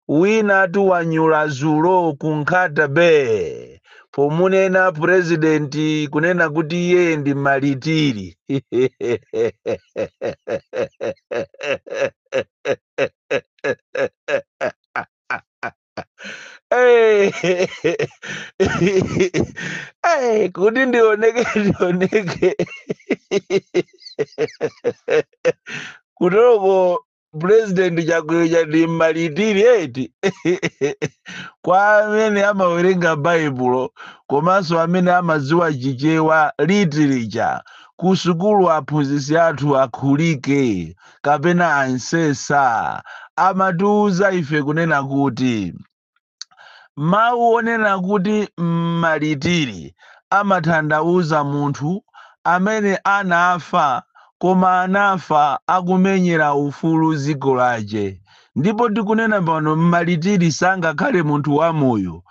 wina tuwanyula zulo kunkhata be pomunena president kunena kuti iye ndi malitiri. Hey, hey, kuti ndioneke kutoko president chakwera ndi malitiri eti. Kwa amene amawerenga baibulo komanso amene amadziwa chichewa literature ku sukulu aphunzitsi athu akhulike kapena ansesa amatiuza ife kunena kuti mawu onena kuti malitiri amatanthauza munthu amene anafa koma anafa akumenyera ufulu dziko lace, ndipo tikunena pano malitiri sangakhale munthu wamoyo.